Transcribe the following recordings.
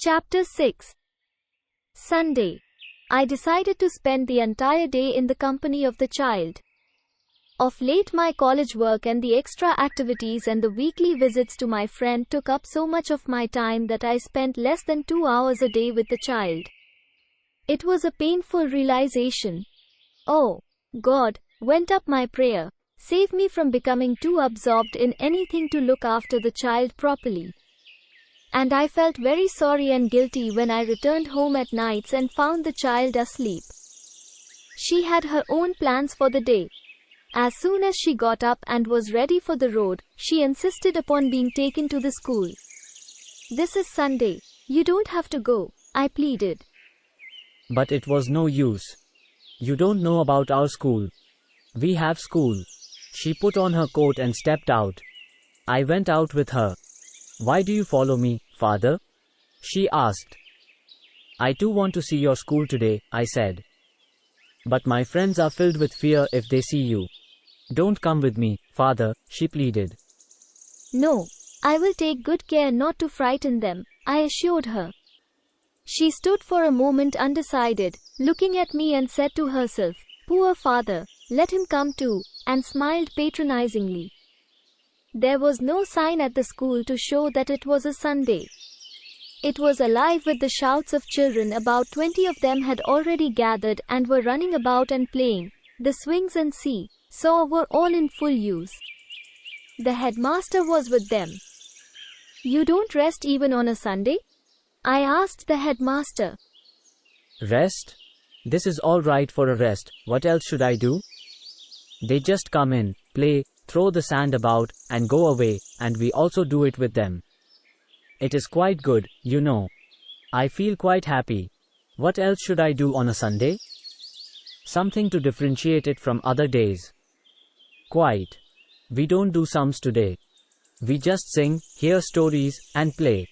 Chapter 6. Sunday. I decided to spend the entire day in the company of the child. Of late, my college work and the extra activities and the weekly visits to my friend took up so much of my time that I spent less than 2 hours a day with the child. It was a painful realization. Oh, God, went up my prayer. Save me from becoming too absorbed in anything to look after the child properly. And I felt very sorry and guilty when I returned home at nights and found the child asleep. She had her own plans for the day. As soon as she got up and was ready for the road, she insisted upon being taken to the school. "This is Sunday. You don't have to go," I pleaded. But it was no use. "You don't know about our school. We have school." She put on her coat and stepped out. I went out with her. "Why do you follow me, Father?" she asked. "I too want to see your school today," I said. "But my friends are filled with fear if they see you." "Don't come with me, Father," she pleaded. "No, I will take good care not to frighten them," I assured her. She stood for a moment undecided, looking at me and said to herself, "Poor father, let him come too," and smiled patronizingly. There was no sign at the school to show that it was a Sunday. It was alive with the shouts of children. About 20 of them had already gathered and were running about and playing. The swings and seesaw were all in full use. The headmaster was with them. "You don't rest even on a Sunday?" I asked the headmaster. "Rest? This is all right for a rest. What else should I do? They just come in, play, throw the sand about, and go away, and we also do it with them. It is quite good, you know. I feel quite happy. What else should I do on a Sunday? Something to differentiate it from other days." "Quite. We don't do sums today. We just sing, hear stories, and play."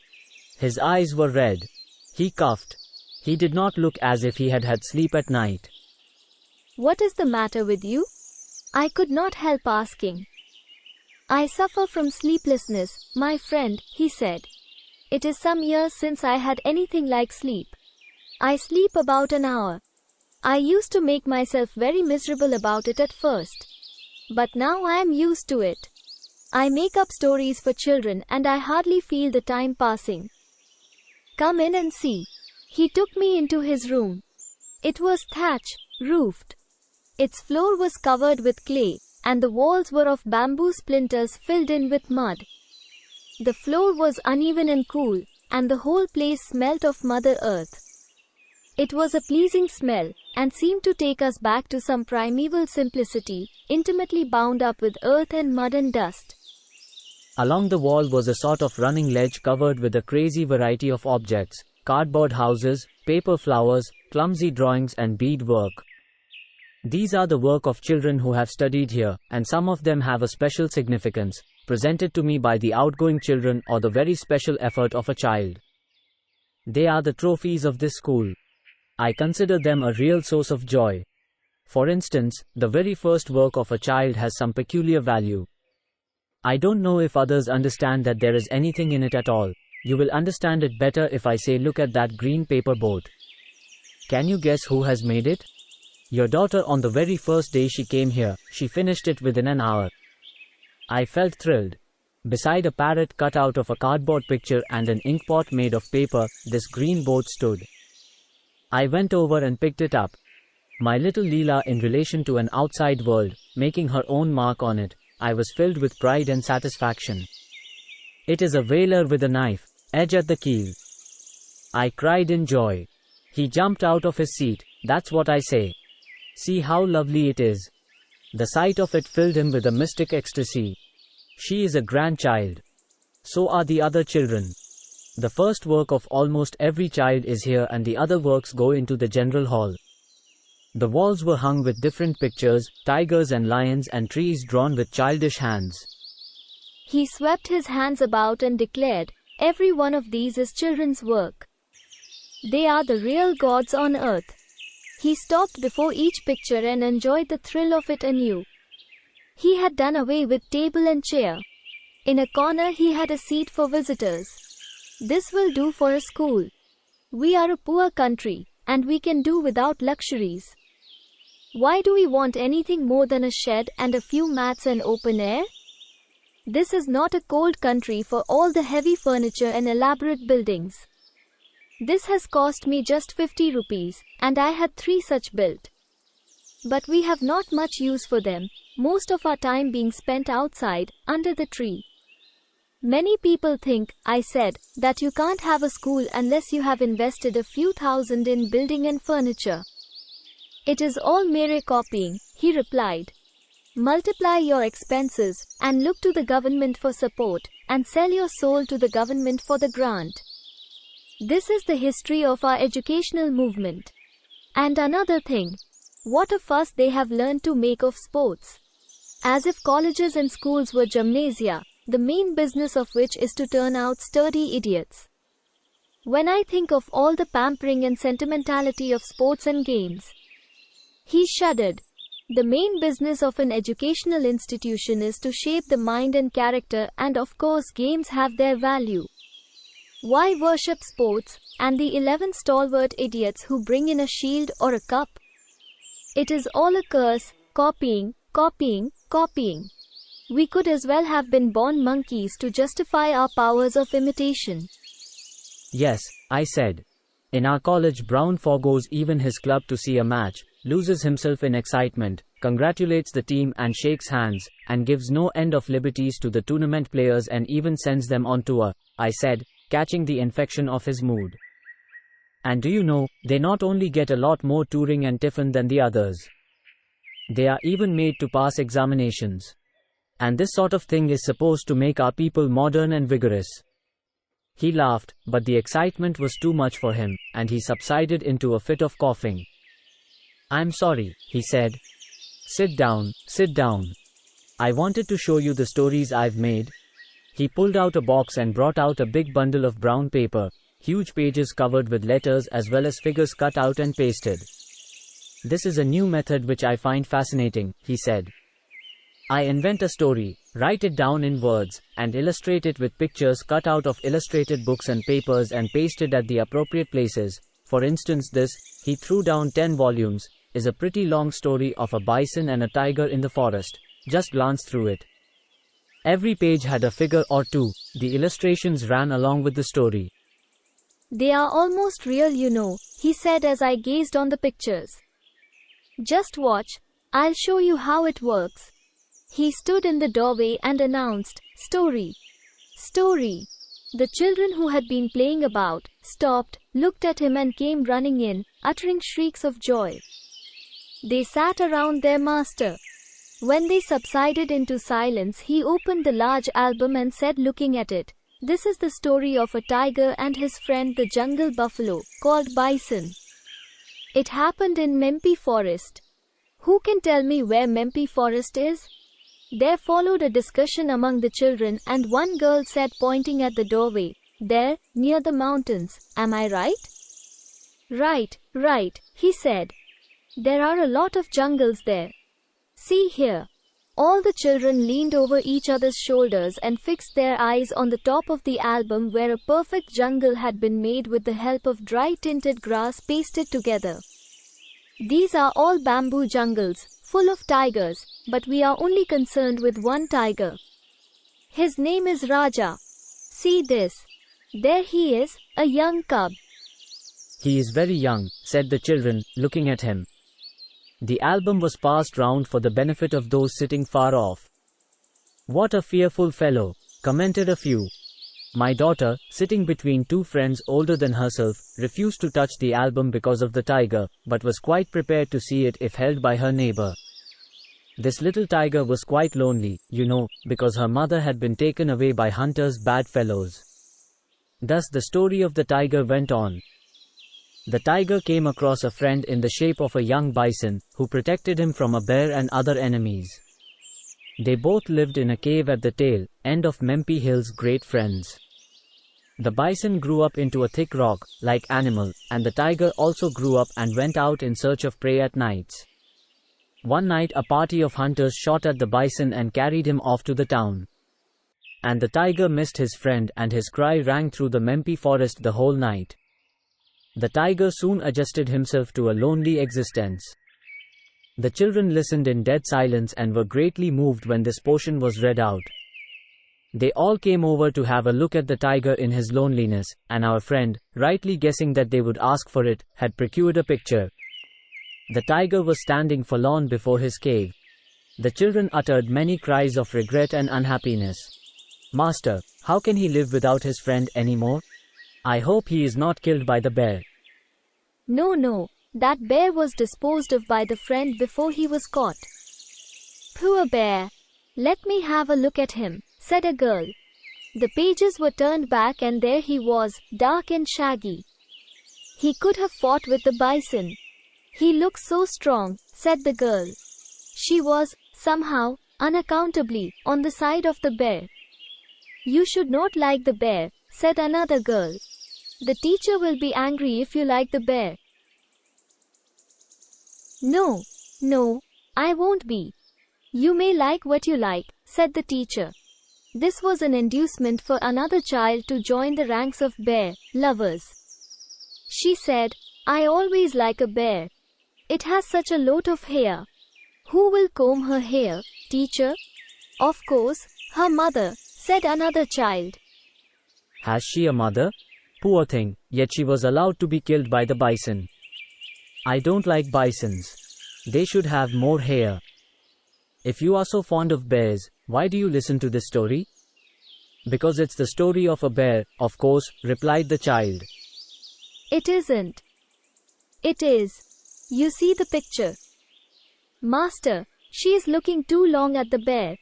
His eyes were red. He coughed. He did not look as if he had had sleep at night. "What is the matter with you?" I could not help asking. "I suffer from sleeplessness, my friend," he said. "It is some years since I had anything like sleep. I sleep about an hour. I used to make myself very miserable about it at first. But now I am used to it. I make up stories for children and I hardly feel the time passing. Come in and see." He took me into his room. It was thatch-roofed. Its floor was covered with clay, and the walls were of bamboo splinters filled in with mud. The floor was uneven and cool, and the whole place smelt of Mother Earth. It was a pleasing smell, and seemed to take us back to some primeval simplicity, intimately bound up with earth and mud and dust. Along the wall was a sort of running ledge covered with a crazy variety of objects: cardboard houses, paper flowers, clumsy drawings and beadwork. These are the work of children who have studied here, and some of them have a special significance, presented to me by the outgoing children or the very special effort of a child. They are the trophies of this school. I consider them a real source of joy. For instance, the very first work of a child has some peculiar value. I don't know if others understand that there is anything in it at all. You will understand it better if I say, look at that green paper boat. Can you guess who has made it? Your daughter. On the very first day she came here, she finished it within an hour. I felt thrilled. Beside a parrot cut out of a cardboard picture and an inkpot made of paper, this green boat stood. I went over and picked it up. My little Leela in relation to an outside world, making her own mark on it. I was filled with pride and satisfaction. "It is a whaler with a knife edge at the keel," I cried in joy. He jumped out of his seat. "That's what I say. See how lovely it is." The sight of it filled him with a mystic ecstasy. She is a grandchild. So are the other children. The first work of almost every child is here, and the other works go into the general hall. The walls were hung with different pictures, tigers and lions and trees drawn with childish hands. He swept his hands about and declared, "Every one of these is children's work. They are the real gods on earth." He stopped before each picture and enjoyed the thrill of it anew. He had done away with table and chair. In a corner he had a seat for visitors. "This will do for a school," We are a poor country, and we can do without luxuries. Why do we want anything more than a shed and a few mats and open air? This is not a cold country for all the heavy furniture and elaborate buildings. This has cost me just 50 rupees, and I had 3 such built. But we have not much use for them, most of our time being spent outside, under the tree. Many people think, I said, that you can't have a school unless you have invested a few thousand in building and furniture. It is all mere copying, he replied. Multiply your expenses, and look to the government for support, and sell your soul to the government for the grant. This is the history of our educational movement. And another thing, what a fuss they have learned to make of sports. As if colleges and schools were gymnasia, the main business of which is to turn out sturdy idiots. When I think of all the pampering and sentimentality of sports and games, he shuddered. The main business of an educational institution is to shape the mind and character, and of course games have their value. Why worship sports, and the 11 stalwart idiots who bring in a shield or a cup? It is all a curse, copying, copying, copying. We could as well have been born monkeys to justify our powers of imitation. Yes, I said. In our college, Brown forgoes even his club to see a match, loses himself in excitement, congratulates the team and shakes hands, and gives no end of liberties to the tournament players and even sends them on tour, I said, catching the infection of his mood. And do you know, they not only get a lot more touring and tiffin than the others. They are even made to pass examinations. And this sort of thing is supposed to make our people modern and vigorous. He laughed, but the excitement was too much for him, and he subsided into a fit of coughing. I'm sorry, he said. Sit down, sit down. I wanted to show you the stories I've made. He pulled out a box and brought out a big bundle of brown paper, huge pages covered with letters as well as figures cut out and pasted. This is a new method which I find fascinating, he said. I invent a story, write it down in words, and illustrate it with pictures cut out of illustrated books and papers and pasted at the appropriate places. For instance, this, he threw down 10 volumes, is a pretty long story of a bison and a tiger in the forest. Just glance through it. Every page had a figure or two. The illustrations ran along with the story. They are almost real, you know, he said as I gazed on the pictures. Just watch, I'll show you how it works. He stood in the doorway and announced, Story. Story. The children who had been playing about, stopped, looked at him and came running in, uttering shrieks of joy. They sat around their master. When they subsided into silence, he opened the large album and said, looking at it, This is the story of a tiger and his friend the jungle buffalo, called Bison. It happened in Mempi Forest. Who can tell me where Mempi Forest is? There followed a discussion among the children, and one girl said, pointing at the doorway, There, near the mountains, am I right? Right, he said. There are a lot of jungles there. See here. All the children leaned over each other's shoulders and fixed their eyes on the top of the album where a perfect jungle had been made with the help of dry tinted grass pasted together. These are all bamboo jungles, full of tigers, but we are only concerned with one tiger. His name is Raja. See this. There he is, a young cub. He is very young, said the children, looking at him. The album was passed round for the benefit of those sitting far off. What a fearful fellow, commented a few. My daughter, sitting between two friends older than herself, refused to touch the album because of the tiger, but was quite prepared to see it if held by her neighbor. This little tiger was quite lonely, you know, because her mother had been taken away by hunters, bad fellows. Thus the story of the tiger went on. The tiger came across a friend in the shape of a young bison, who protected him from a bear and other enemies. They both lived in a cave at the tail end of Mempi Hill's great friends. The bison grew up into a thick rock-like animal, and the tiger also grew up and went out in search of prey at nights. One night a party of hunters shot at the bison and carried him off to the town. And the tiger missed his friend, and his cry rang through the Mempi forest the whole night. The tiger soon adjusted himself to a lonely existence. The children listened in dead silence and were greatly moved when this portion was read out. They all came over to have a look at the tiger in his loneliness, and our friend, rightly guessing that they would ask for it, had procured a picture. The tiger was standing forlorn before his cave. The children uttered many cries of regret and unhappiness. Master, how can he live without his friend anymore? I hope he is not killed by the bear. No, that bear was disposed of by the friend before he was caught. Poor bear. Let me have a look at him, said a girl. The pages were turned back and there he was, dark and shaggy. He could have fought with the bison. He looks so strong, said the girl. She was, somehow, unaccountably, on the side of the bear. You should not like the bear, said another girl. The teacher will be angry if you like the bear. No, I won't be. You may like what you like, said the teacher. This was an inducement for another child to join the ranks of bear lovers. She said, I always like a bear. It has such a lot of hair. Who will comb her hair, teacher? Of course, her mother, said another child. Has she a mother? Poor thing, yet she was allowed to be killed by the bison. I don't like bisons. They should have more hair. If you are so fond of bears, why do you listen to this story? Because it's the story of a bear, of course, replied the child. It isn't. It is. You see the picture. Master, she is looking too long at the bear.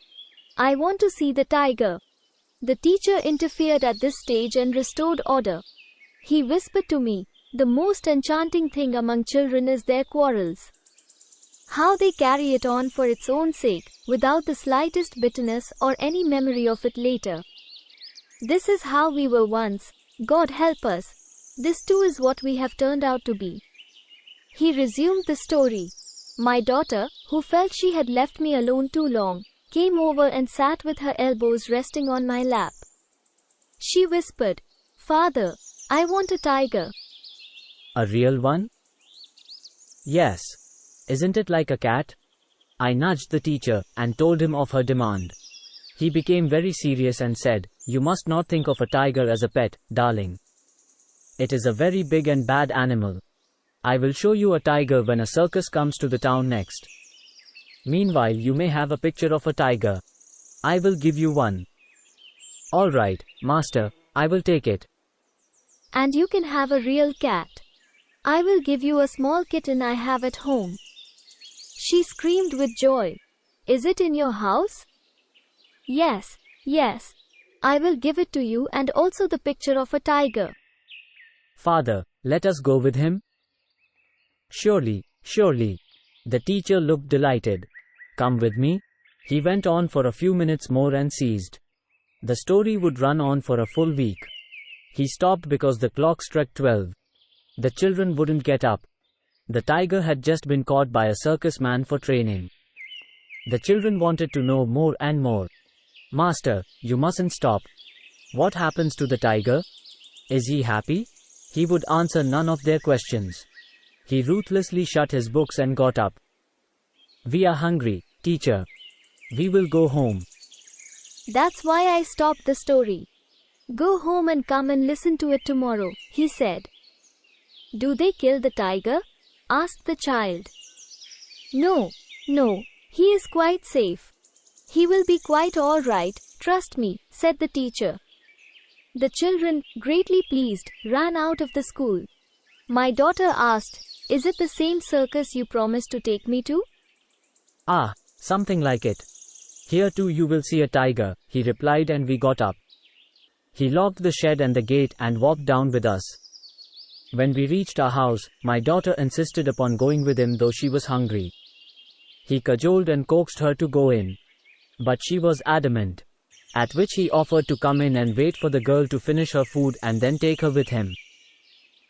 I want to see the tiger. The teacher interfered at this stage and restored order. He whispered to me, the most enchanting thing among children is their quarrels. How they carry it on for its own sake, without the slightest bitterness or any memory of it later. This is how we were once, God help us. This too is what we have turned out to be. He resumed the story. My daughter, who felt she had left me alone too long, came over and sat with her elbows resting on my lap. She whispered, Father, I want a tiger. A real one? Yes. Isn't it like a cat? I nudged the teacher and told him of her demand. He became very serious and said, You must not think of a tiger as a pet, darling. It is a very big and bad animal. I will show you a tiger when a circus comes to the town next. Meanwhile, you may have a picture of a tiger. I will give you one. All right, master, I will take it. And you can have a real cat. I will give you a small kitten I have at home. She screamed with joy. Is it in your house? Yes. I will give it to you and also the picture of a tiger. Father, let us go with him? Surely. The teacher looked delighted. Come with me? He went on for a few minutes more and ceased. The story would run on for a full week. He stopped because the clock struck 12. The children wouldn't get up. The tiger had just been caught by a circus man for training. The children wanted to know more and more. Master, you mustn't stop. What happens to the tiger? Is he happy? He would answer none of their questions. He ruthlessly shut his books and got up. We are hungry, teacher. We will go home. That's why I stopped the story. Go home and come and listen to it tomorrow, he said. Do they kill the tiger? Asked the child. No, he is quite safe. He will be quite all right, trust me, said the teacher. The children, greatly pleased, ran out of the school. My daughter asked, Is it the same circus you promised to take me to? Ah, something like it. Here too you will see a tiger, he replied, and we got up. He locked the shed and the gate and walked down with us. When we reached our house, my daughter insisted upon going with him though she was hungry. He cajoled and coaxed her to go in. But she was adamant. At which he offered to come in and wait for the girl to finish her food and then take her with him.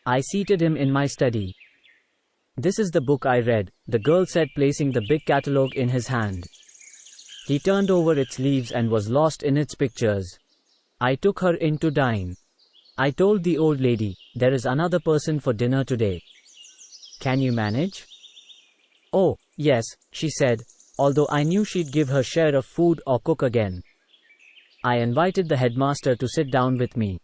I seated him in my study. This is the book I read, the girl said, placing the big catalogue in his hand. He turned over its leaves and was lost in its pictures. I took her in to dine. I told the old lady, there is another person for dinner today. Can you manage? Oh, yes, she said, although I knew she'd give her share of food or cook again. I invited the headmaster to sit down with me.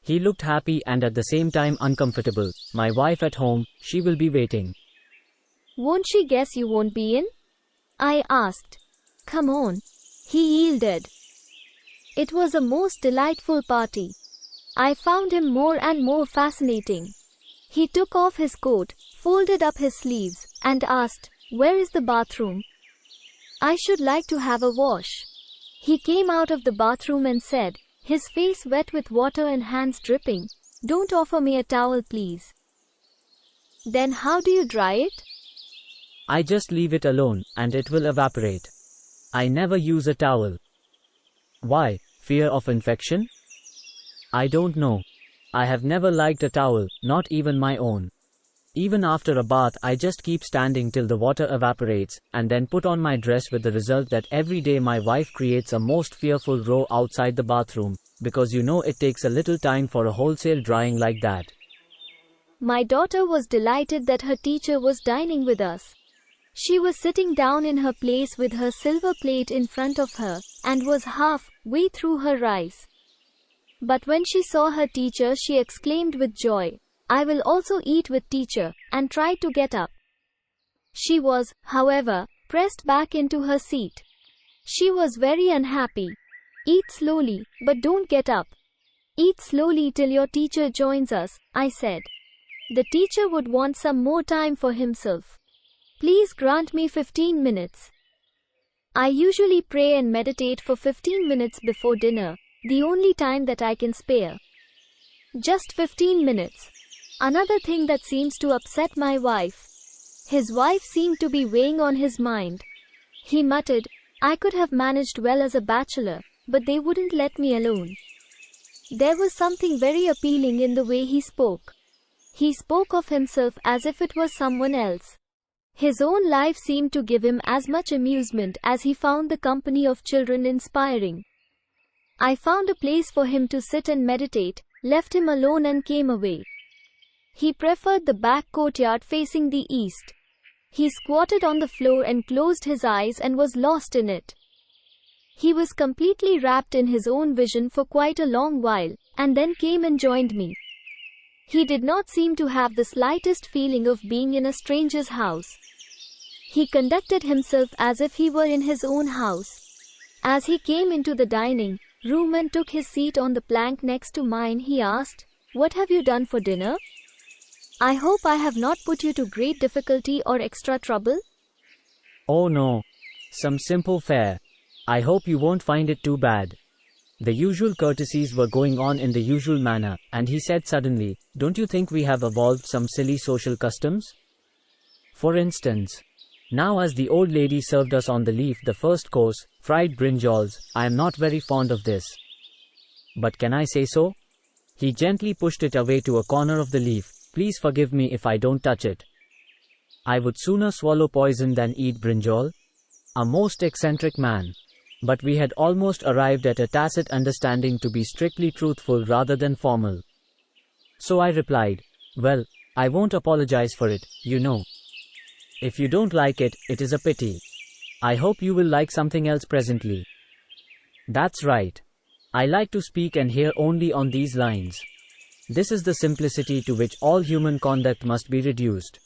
He looked happy and at the same time uncomfortable. My wife at home, she will be waiting. Won't she guess you won't be in? I asked. Come on. He yielded. It was a most delightful party. I found him more and more fascinating. He took off his coat, folded up his sleeves, and asked, "Where is the bathroom? I should like to have a wash." He came out of the bathroom and said, his face wet with water and hands dripping, "Don't offer me a towel, please." Then how do you dry it? I just leave it alone, and it will evaporate. I never use a towel. Why? Fear of infection? I don't know. I have never liked a towel, not even my own. Even after a bath, I just keep standing till the water evaporates, and then put on my dress, with the result that every day my wife creates a most fearful row outside the bathroom, because it takes a little time for a wholesale drying like that. My daughter was delighted that her teacher was dining with us. She was sitting down in her place with her silver plate in front of her, and was half-way through her rice. But when she saw her teacher, she exclaimed with joy, "I will also eat with teacher," and tried to get up. She was, however, pressed back into her seat. She was very unhappy. "Eat slowly, but don't get up. Eat slowly till your teacher joins us," I said. The teacher would want some more time for himself. "Please grant me 15 minutes. I usually pray and meditate for 15 minutes before dinner, the only time that I can spare. Just 15 minutes. Another thing that seems to upset my wife. His wife seemed to be weighing on his mind. He muttered, "I could have managed well as a bachelor, but they wouldn't let me alone." There was something very appealing in the way he spoke. He spoke of himself as if it was someone else. His own life seemed to give him as much amusement as he found the company of children inspiring. I found a place for him to sit and meditate, left him alone and came away. He preferred the back courtyard facing the east. He squatted on the floor and closed his eyes and was lost in it. He was completely wrapped in his own vision for quite a long while, and then came and joined me. He did not seem to have the slightest feeling of being in a stranger's house. He conducted himself as if he were in his own house. As he came into the dining room and took his seat on the plank next to mine, he asked, "What have you done for dinner? I hope I have not put you to great difficulty or extra trouble?" Oh no. Some simple fare. I hope you won't find it too bad. The usual courtesies were going on in the usual manner, and he said suddenly, "Don't you think we have evolved some silly social customs? For instance, now as the old lady served us on the leaf the first course, fried brinjals, I am not very fond of this. But can I say so?" He gently pushed it away to a corner of the leaf. "Please forgive me if I don't touch it. I would sooner swallow poison than eat brinjal." A most eccentric man. But we had almost arrived at a tacit understanding to be strictly truthful rather than formal. So I replied, "Well, I won't apologize for it, If you don't like it, it is a pity. I hope you will like something else presently." That's right. I like to speak and hear only on these lines. This is the simplicity to which all human conduct must be reduced.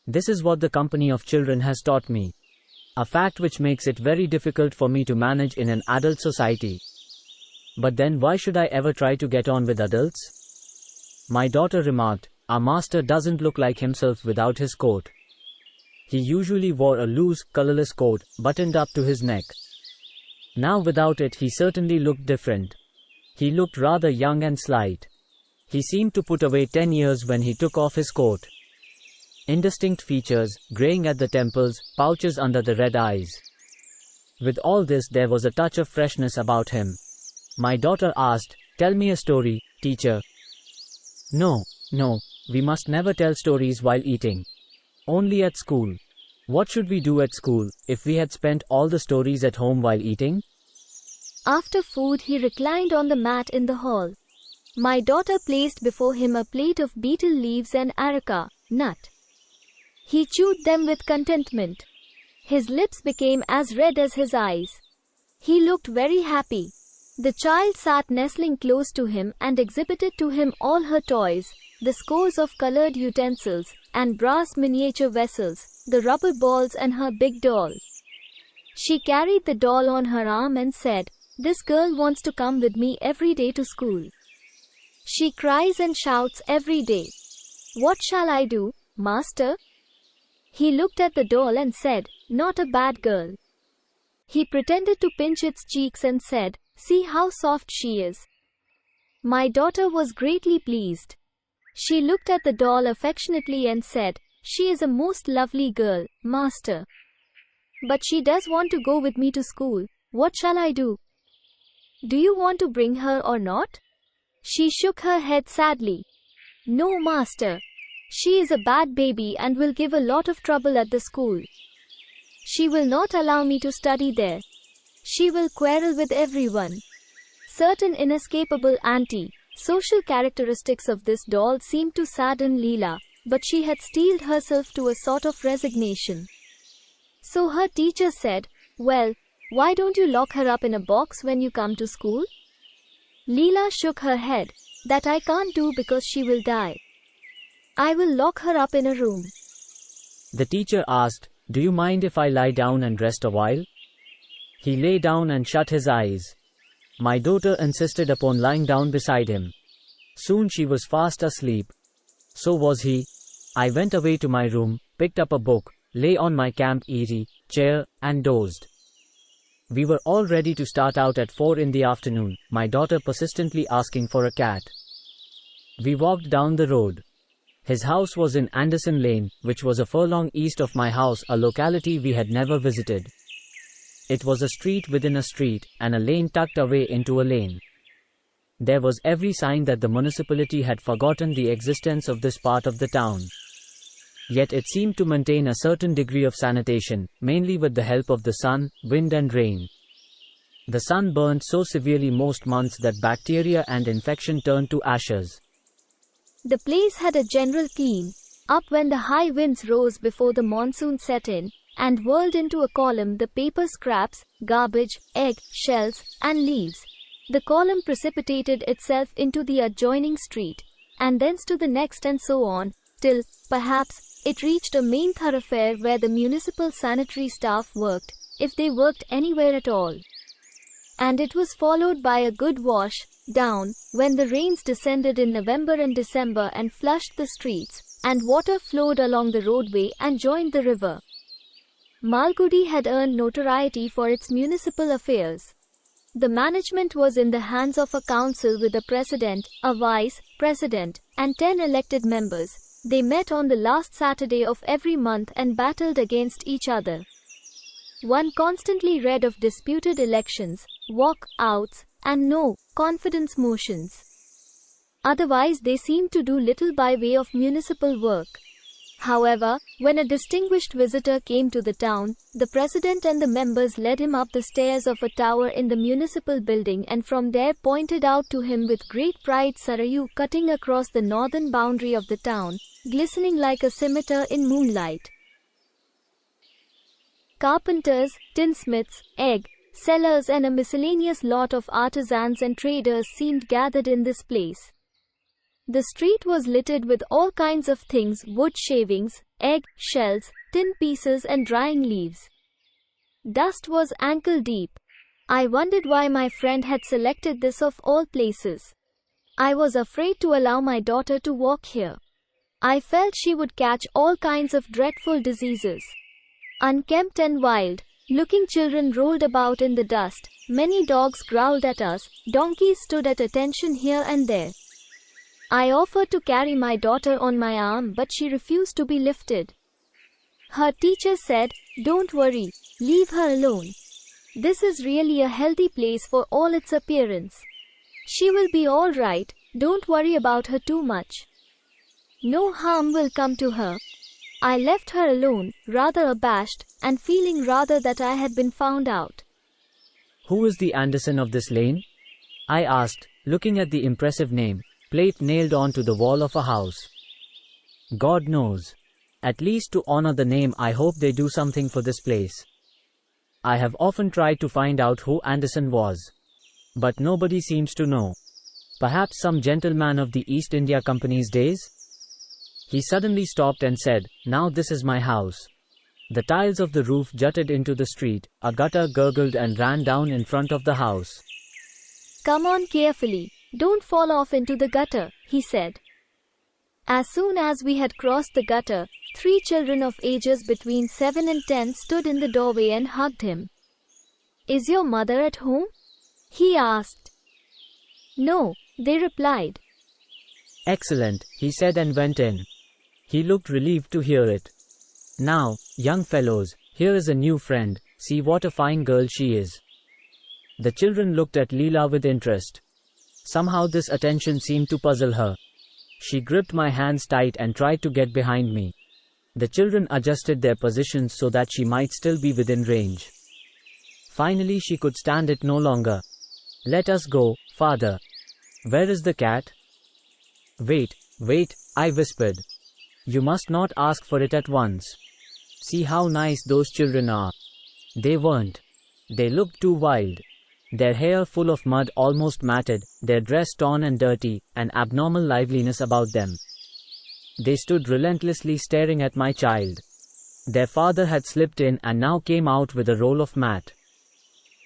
This is what the company of children has taught me. A fact which makes it very difficult for me to manage in an adult society. But then why should I ever try to get on with adults? My daughter remarked, "Our master doesn't look like himself without his coat. He usually wore a loose, colorless coat, buttoned up to his neck. Now without it he certainly looked different. He looked rather young and slight. He seemed to put away 10 years when he took off his coat. Indistinct features, graying at the temples, pouches under the red eyes. With all this there was a touch of freshness about him." My daughter asked, "Tell me a story, teacher." No, we must never tell stories while eating. Only at school. What should we do at school, if we had spent all the stories at home while eating? After food he reclined on the mat in the hall. My daughter placed before him a plate of betel leaves and areca nut. He chewed them with contentment. His lips became as red as his eyes. He looked very happy. The child sat nestling close to him and exhibited to him all her toys, the scores of colored utensils and brass miniature vessels, the rubber balls and her big doll. She carried the doll on her arm and said, "This girl wants to come with me every day to school. She cries and shouts every day. What shall I do, master?" He looked at the doll and said, "Not a bad girl." He pretended to pinch its cheeks and said, "See how soft she is." My daughter was greatly pleased. She looked at the doll affectionately and said, "She is a most lovely girl, master. But she does want to go with me to school. What shall I do? Do you want to bring her or not?" She shook her head sadly. "No, master. She is a bad baby and will give a lot of trouble at the school. She will not allow me to study there. She will quarrel with everyone." Certain inescapable anti-social characteristics of this doll seemed to sadden Leela, but she had steeled herself to a sort of resignation. So her teacher said, "Well, why don't you lock her up in a box when you come to school?" Leela shook her head. "That I can't do because she will die. I will lock her up in a room." The teacher asked, "Do you mind if I lie down and rest a while?" He lay down and shut his eyes. My daughter insisted upon lying down beside him. Soon she was fast asleep. So was he. I went away to my room, picked up a book, lay on my camp easy chair, and dozed. We were all ready to start out at 4 in the afternoon, my daughter persistently asking for a cat. We walked down the road. His house was in Anderson Lane, which was a furlong east of my house, a locality we had never visited. It was a street within a street, and a lane tucked away into a lane. There was every sign that the municipality had forgotten the existence of this part of the town. Yet it seemed to maintain a certain degree of sanitation, mainly with the help of the sun, wind and rain. The sun burned so severely most months that bacteria and infection turned to ashes. The place had a general clean up when the high winds rose before the monsoon set in, and whirled into a column the paper scraps, garbage, egg, shells, and leaves. The column precipitated itself into the adjoining street, and thence to the next and so on, till, perhaps, it reached a main thoroughfare where the municipal sanitary staff worked, if they worked anywhere at all. And it was followed by a good wash down when the rains descended in November and December and flushed the streets, and water flowed along the roadway and joined the river. Malgudi had earned notoriety for its municipal affairs. The management was in the hands of a council with a president, a vice-president, and 10 elected members. They met on the last Saturday of every month and battled against each other. One constantly read of disputed elections, walk-outs, and no-confidence motions. Otherwise they seemed to do little by way of municipal work. However, when a distinguished visitor came to the town, the president and the members led him up the stairs of a tower in the municipal building and from there pointed out to him with great pride Sarayu cutting across the northern boundary of the town, glistening like a scimitar in moonlight. Carpenters, tinsmiths, egg sellers and a miscellaneous lot of artisans and traders seemed gathered in this place. The street was littered with all kinds of things, wood shavings, egg shells, tin pieces and drying leaves. Dust was ankle deep. I wondered why my friend had selected this of all places. I was afraid to allow my daughter to walk here. I felt she would catch all kinds of dreadful diseases. Unkempt and wild-looking children rolled about in the dust, many dogs growled at us, donkeys stood at attention here and there. I offered to carry my daughter on my arm but she refused to be lifted. Her teacher said, "Don't worry, leave her alone. This is really a healthy place for all its appearance. She will be all right, don't worry about her too much. No harm will come to her." I left her alone, rather abashed, and feeling rather that I had been found out. "Who is the Anderson of this lane?" I asked, looking at the impressive name, plate nailed onto the wall of a house. God knows. At least to honor the name, I hope they do something for this place. I have often tried to find out who Anderson was. But nobody seems to know. Perhaps some gentleman of the East India Company's days? He suddenly stopped and said, "Now this is my house." The tiles of the roof jutted into the street, a gutter gurgled and ran down in front of the house. "Come on carefully, don't fall off into the gutter," he said. As soon as we had crossed the gutter, 3 children of ages between 7 and 10 stood in the doorway and hugged him. "Is your mother at home?" he asked. "No," they replied. "Excellent," he said and went in. He looked relieved to hear it. "Now, young fellows, here is a new friend, see what a fine girl she is." The children looked at Leela with interest. Somehow this attention seemed to puzzle her. She gripped my hands tight and tried to get behind me. The children adjusted their positions so that she might still be within range. Finally she could stand it no longer. "Let us go, father." "Where is the cat?" Wait, I whispered. "You must not ask for it at once. See how nice those children are." They weren't. They looked too wild. Their hair full of mud almost matted, their dress torn and dirty, an abnormal liveliness about them. They stood relentlessly staring at my child. Their father had slipped in and now came out with a roll of mat.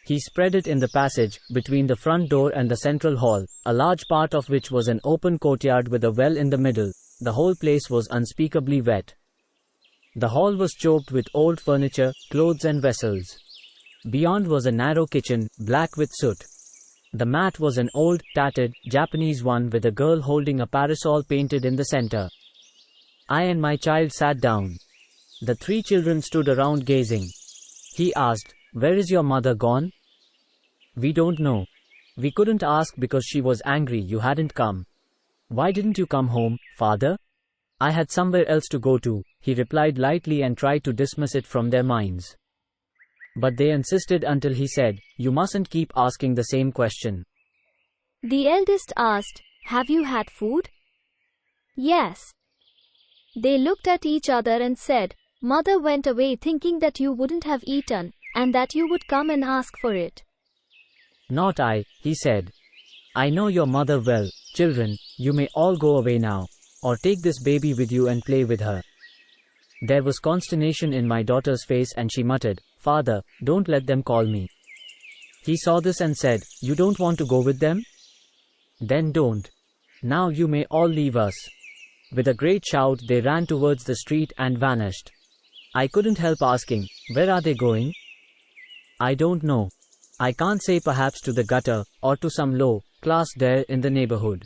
He spread it in the passage, between the front door and the central hall, a large part of which was an open courtyard with a well in the middle. The whole place was unspeakably wet. The hall was choked with old furniture, clothes and vessels. Beyond was a narrow kitchen, black with soot. The mat was an old, tattered, Japanese one with a girl holding a parasol painted in the center. I and my child sat down. The 3 children stood around gazing. He asked, "Where is your mother gone?" "We don't know. We couldn't ask because she was angry you hadn't come." "Why didn't you come home, father?" "I had somewhere else to go to," he replied lightly and tried to dismiss it from their minds. But they insisted until he said, "You mustn't keep asking the same question." The eldest asked, "Have you had food?" "Yes." They looked at each other and said, "Mother went away thinking that you wouldn't have eaten, and that you would come and ask for it." "Not I," he said. "I know your mother well. Children, you may all go away now. Or take this baby with you and play with her." There was consternation in my daughter's face and she muttered, "Father, don't let them call me." He saw this and said, "You don't want to go with them? Then don't. Now you may all leave us." With a great shout they ran towards the street and vanished. I couldn't help asking, "Where are they going?" "I don't know. I can't say, perhaps to the gutter, or to some low-class there in the neighborhood.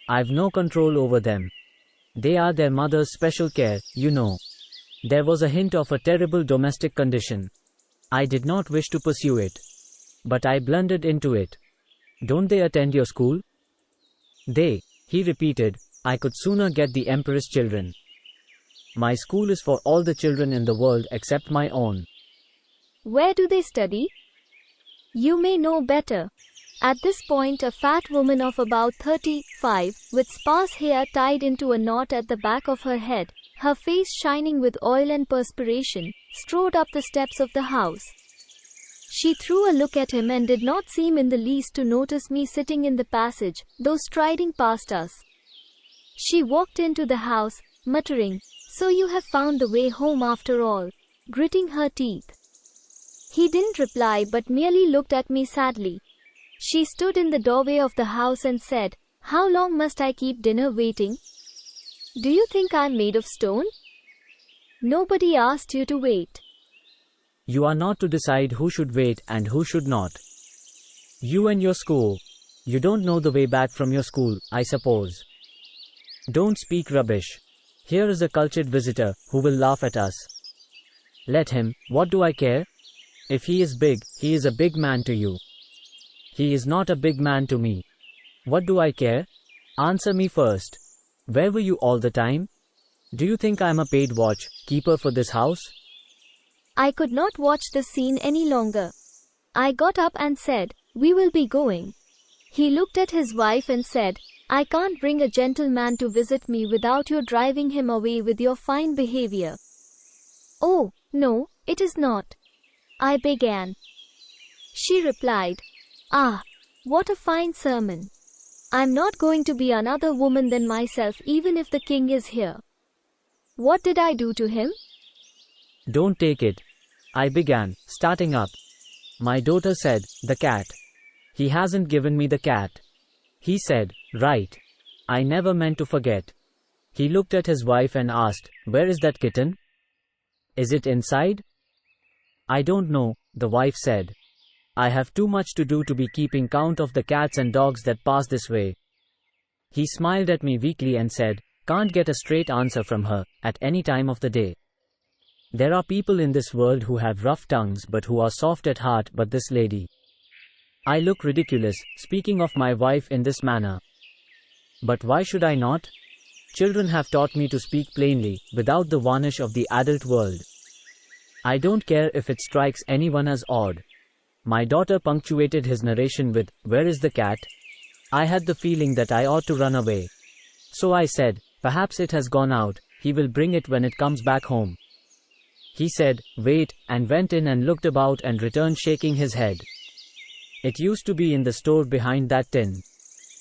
I've no control over them. They are their mother's special care, you know." There was a hint of a terrible domestic condition. I did not wish to pursue it. But I blundered into it. "Don't they attend your school?" "They," he repeated. "I could sooner get the emperor's children. My school is for all the children in the world except my own." "Where do they study?" "You may know better." At this point, a fat woman of about 35, with sparse hair tied into a knot at the back of her head, her face shining with oil and perspiration, strode up the steps of the house. She threw a look at him and did not seem in the least to notice me sitting in the passage, though striding past us. She walked into the house, muttering, "So you have found the way home after all," gritting her teeth. He didn't reply but merely looked at me sadly. She stood in the doorway of the house and said, "How long must I keep dinner waiting? Do you think I'm made of stone? Nobody asked you to wait." "You are not to decide who should wait and who should not. You and your school. You don't know the way back from your school, I suppose. Don't speak rubbish. Here is a cultured visitor, who will laugh at us. Let him, what do I care? If he is big, he is a big man to you. He is not a big man to me. What do I care? Answer me first. Where were you all the time? Do you think I am a paid watch-keeper for this house?" I could not watch the scene any longer. I got up and said, "We will be going." He looked at his wife and said, I can't bring a gentleman to visit me without your driving him away with your fine behavior. Oh, no, it is not. I began. She replied, Ah, what a fine sermon. I'm not going to be another woman than myself even if the king is here. What did I do to him? Don't take it. I began, starting up. My daughter said, the cat. He hasn't given me the cat. He said, right. I never meant to forget. He looked at his wife and asked, where is that kitten? Is it inside? I don't know, the wife said. I have too much to do to be keeping count of the cats and dogs that pass this way. He smiled at me weakly and said, can't get a straight answer from her, at any time of the day. There are people in this world who have rough tongues but who are soft at heart, but this lady. I look ridiculous, speaking of my wife in this manner. But why should I not? Children have taught me to speak plainly, without the varnish of the adult world. I don't care if it strikes anyone as odd. My daughter punctuated his narration with, where is the cat? I had the feeling that I ought to run away. So I said, perhaps it has gone out, he will bring it when it comes back home. He said, wait, and went in and looked about and returned shaking his head. It used to be in the store behind that tin.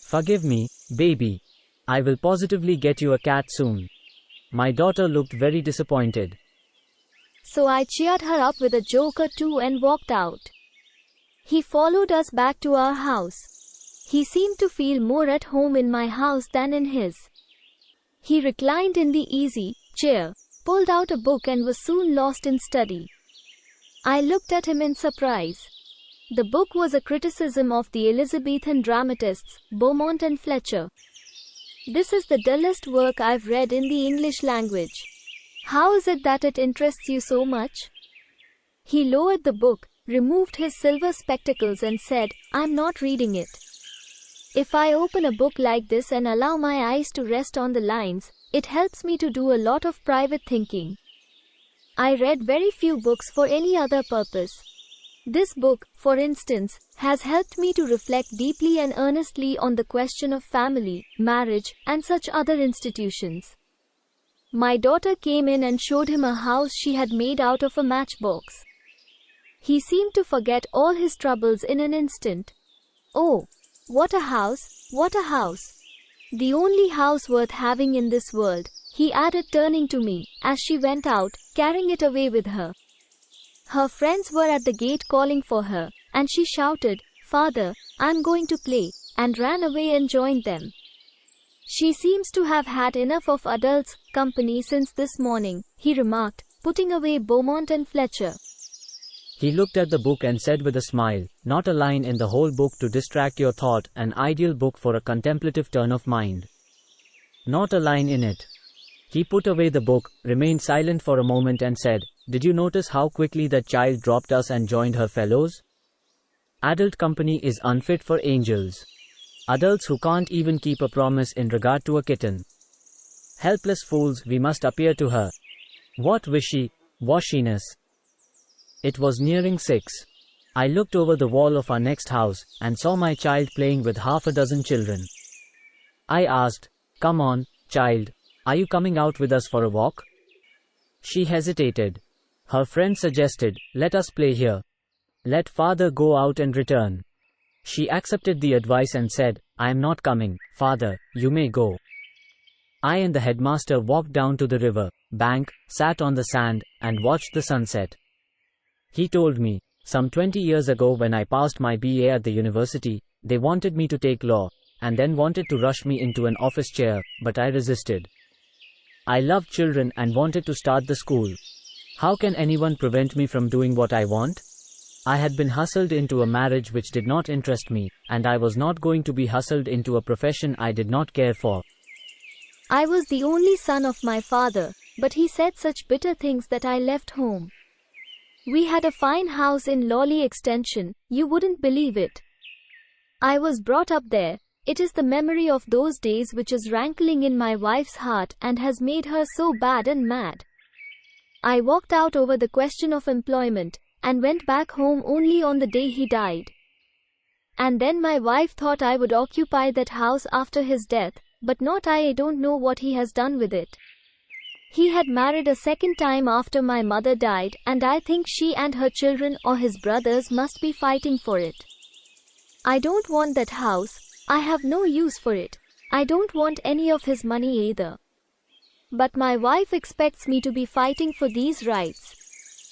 Forgive me, baby. I will positively get you a cat soon. My daughter looked very disappointed. So I cheered her up with a joke or two and walked out. He followed us back to our house. He seemed to feel more at home in my house than in his. He reclined in the easy chair, pulled out a book and was soon lost in study. I looked at him in surprise. The book was a criticism of the Elizabethan dramatists, Beaumont and Fletcher. This is the dullest work I've read in the English language. How is it that it interests you so much? He lowered the book, removed his silver spectacles and said, I'm not reading it. If I open a book like this and allow my eyes to rest on the lines, it helps me to do a lot of private thinking. I read very few books for any other purpose. This book, for instance, has helped me to reflect deeply and earnestly on the question of family, marriage, and such other institutions. My daughter came in and showed him a house she had made out of a matchbox. He seemed to forget all his troubles in an instant. Oh, what a house, what a house! The only house worth having in this world, he added turning to me, as she went out, carrying it away with her. Her friends were at the gate calling for her, and she shouted, Father, I'm going to play, and ran away and joined them. She seems to have had enough of adults' company since this morning, he remarked, putting away Beaumont and Fletcher. He looked at the book and said with a smile, not a line in the whole book to distract your thought, an ideal book for a contemplative turn of mind. Not a line in it. He put away the book, remained silent for a moment and said, did you notice how quickly that child dropped us and joined her fellows? Adult company is unfit for angels. Adults who can't even keep a promise in regard to a kitten. Helpless fools we must appear to her. What wishy-washiness. It was nearing 6. I looked over the wall of our next house, and saw my child playing with half a dozen children. I asked, come on, child, are you coming out with us for a walk? She hesitated. Her friend suggested, let us play here. Let father go out and return. She accepted the advice and said, I am not coming, father, you may go. I and the headmaster walked down to the river bank, sat on the sand, and watched the sunset. He told me, some 20 years ago when I passed my BA at the university, they wanted me to take law, and then wanted to rush me into an office chair, but I resisted. I loved children and wanted to start the school. How can anyone prevent me from doing what I want? I had been hustled into a marriage which did not interest me, and I was not going to be hustled into a profession I did not care for. I was the only son of my father, but he said such bitter things that I left home. We had a fine house in Lawley Extension, you wouldn't believe it. I was brought up there. It is the memory of those days which is rankling in my wife's heart and has made her so bad and mad. I walked out over the question of employment, and went back home only on the day he died. And then my wife thought I would occupy that house after his death, but not I don't know what he has done with it. He had married a second time after my mother died, and I think she and her children or his brothers must be fighting for it. I don't want that house. I have no use for it. I don't want any of his money either. But my wife expects me to be fighting for these rights.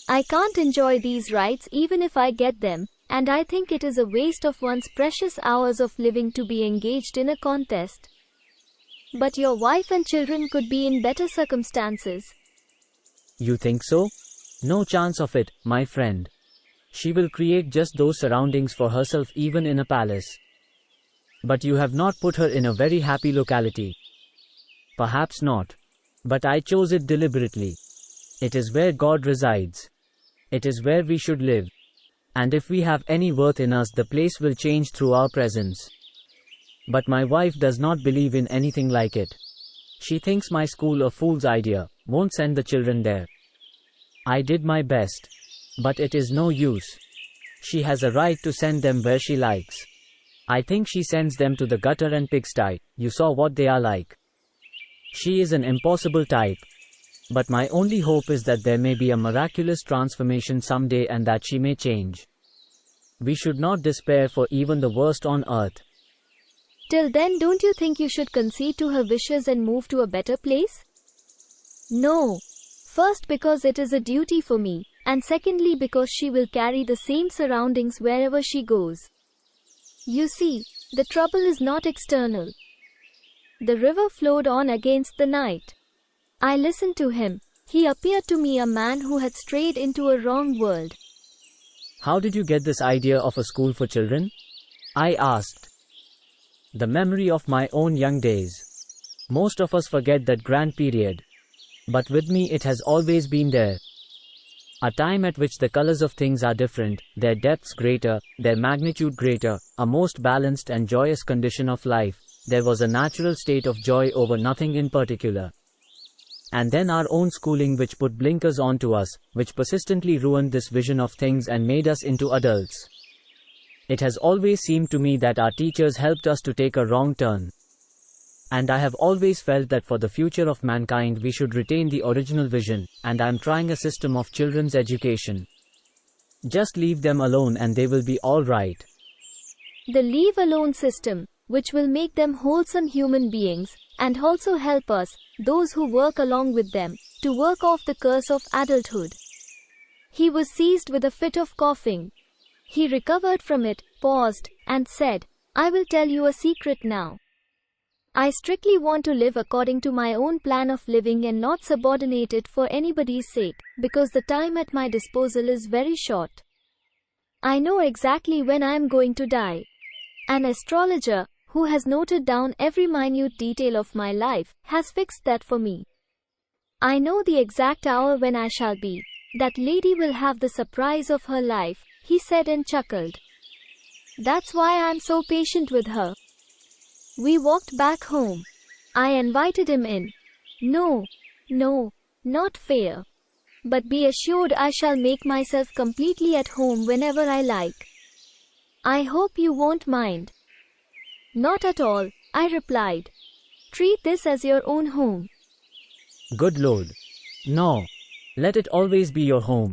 I can't enjoy these rights even if I get them, and I think it is a waste of one's precious hours of living to be engaged in a contest. But your wife and children could be in better circumstances. You think so? No chance of it, my friend. She will create just those surroundings for herself even in a palace. But you have not put her in a very happy locality. Perhaps not. But I chose it deliberately. It is where God resides. It is where we should live. And if we have any worth in us, the place will change through our presence. But my wife does not believe in anything like it. She thinks my school a fool's idea, won't send the children there. I did my best. But it is no use. She has a right to send them where she likes. I think she sends them to the gutter and pigsty. You saw what they are like. She is an impossible type. But my only hope is that there may be a miraculous transformation someday and that she may change. We should not despair for even the worst on earth. Till then, don't you think you should concede to her wishes and move to a better place? No. First, because it is a duty for me, and secondly because she will carry the same surroundings wherever she goes. You see, the trouble is not external. The river flowed on against the night. I listened to him. He appeared to me a man who had strayed into a wrong world. How did you get this idea of a school for children? I asked. The memory of my own young days. Most of us forget that grand period. But with me it has always been there. A time at which the colors of things are different, their depths greater, their magnitude greater, a most balanced and joyous condition of life. There was a natural state of joy over nothing in particular. And then our own schooling, which put blinkers onto us, which persistently ruined this vision of things and made us into adults. It has always seemed to me that our teachers helped us to take a wrong turn. And I have always felt that for the future of mankind we should retain the original vision, and I am trying a system of children's education. Just leave them alone and they will be all right. The leave alone system, which will make them wholesome human beings, and also help us, those who work along with them, to work off the curse of adulthood. He was seized with a fit of coughing. He recovered from it, paused, and said, I will tell you a secret now. I strictly want to live according to my own plan of living and not subordinate it for anybody's sake, because the time at my disposal is very short. I know exactly when I am going to die. An astrologer, who has noted down every minute detail of my life, has fixed that for me. I know the exact hour when I shall be. That lady will have the surprise of her life, he said and chuckled. That's why I'm so patient with her. We walked back home. I invited him in. No, not fair. But be assured I shall make myself completely at home whenever I like. I hope you won't mind. Not at all, I replied. Treat this as your own home. Good Lord. No. Let it always be your home.